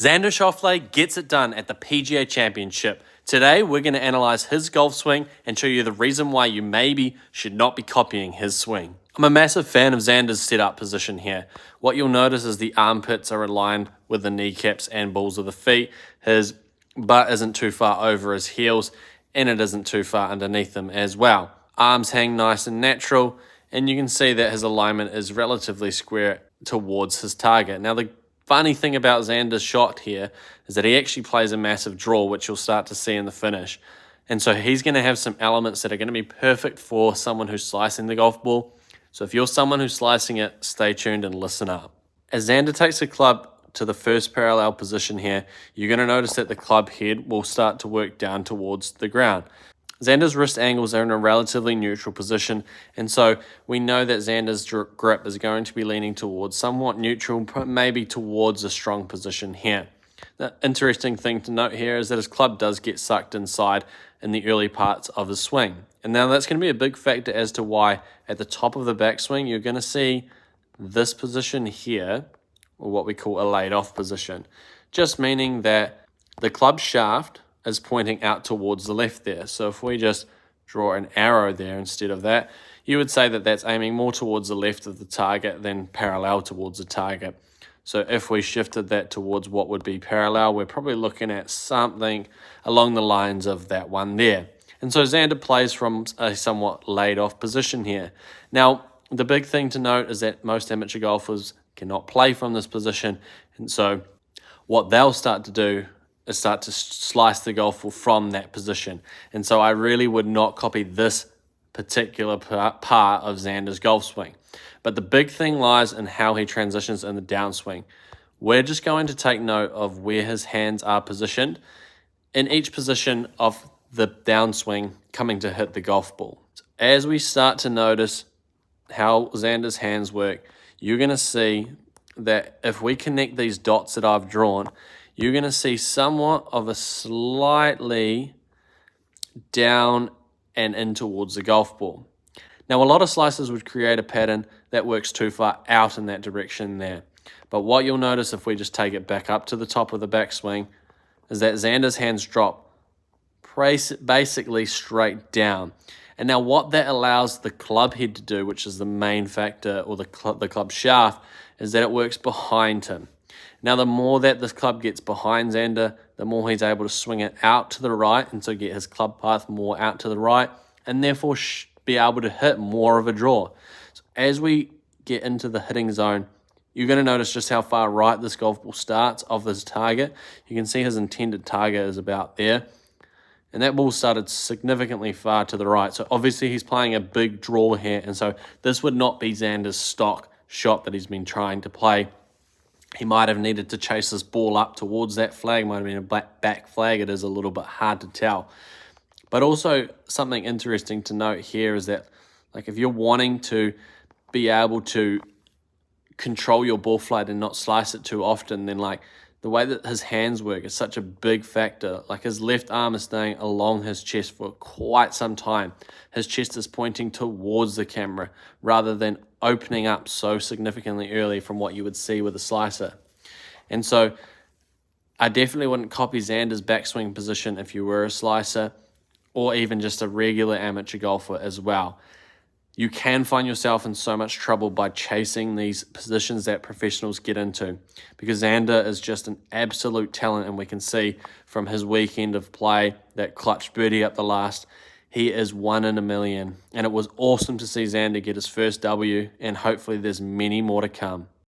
Xander Schauffele gets it done at the PGA Championship. Today, we're going to analyze his golf swing and show you the reason why you maybe should not be copying his swing. I'm a massive fan of Xander's setup position here. What you'll notice is the armpits are aligned with the kneecaps and balls of the feet. His butt isn't too far over his heels, and it isn't too far underneath them as well. Arms hang nice and natural, and you can see that his alignment is relatively square towards his target. Now, the funny thing about Xander's shot here is that he actually plays a massive draw, which you'll start to see in the finish. And so he's going to have some elements that are going to be perfect for someone who's slicing the golf ball. So if you're someone who's slicing it, stay tuned and listen up. As Xander takes the club to the first parallel position here, you're going to notice that the club head will start to work down towards the ground. Xander's wrist angles are in a relatively neutral position, and so we know that Xander's grip is going to be leaning towards somewhat neutral, maybe towards a strong position here. The interesting thing to note here is that his club does get sucked inside in the early parts of his swing. And now that's going to be a big factor as to why at the top of the backswing, you're going to see this position here, or what we call a laid-off position, just meaning that the club shaft is pointing out towards the left there. So if we just draw an arrow there instead of that, you would say that that's aiming more towards the left of the target than parallel towards the target. So if we shifted that towards what would be parallel, we're probably looking at something along the lines of that one there. And so Xander plays from a somewhat laid off position here. Now, the big thing to note is that most amateur golfers cannot play from this position. And so what they'll start to do is start to slice the golf ball from that position. And so I really would not copy this particular part of Xander's golf swing. But the big thing lies in how he transitions in the downswing. We're just going to take note of where his hands are positioned in each position of the downswing coming to hit the golf ball. So as we start to notice how Xander's hands work, you're going to see that if we connect these dots that I've drawn, you're going to see somewhat of a slightly down and in towards the golf ball. Now, a lot of slicers would create a pattern that works too far out in that direction there. But what you'll notice if we just take it back up to the top of the backswing is that Xander's hands drop basically straight down. And now what that allows the club head to do, which is the main factor, or the club shaft, is that it works behind him. Now, the more that this club gets behind Xander, the more he's able to swing it out to the right, and so get his club path more out to the right, and therefore be able to hit more of a draw. So as we get into the hitting zone, you're going to notice just how far right this golf ball starts of this target. You can see his intended target is about there. And that ball started significantly far to the right. So obviously he's playing a big draw here. And so this would not be Xander's stock shot that he's been trying to play. He might have needed to chase this ball up towards that flag. Might have been a back flag. It is a little bit hard to tell. But also something interesting to note here is that, like, if you're wanting to be able to control your ball flight and not slice it too often, then like the way that his hands work is such a big factor. Like, his left arm is staying along his chest for quite some time. His chest is pointing towards the camera rather than opening up so significantly early from what you would see with a slicer. And so I definitely wouldn't copy Xander's backswing position if you were a slicer or even just a regular amateur golfer as well. You can find yourself in so much trouble by chasing these positions that professionals get into, because Xander is just an absolute talent, and we can see from his weekend of play, that clutch birdie up the last, he is 1 in a million. And it was awesome to see Xander get his first W, and hopefully there's many more to come.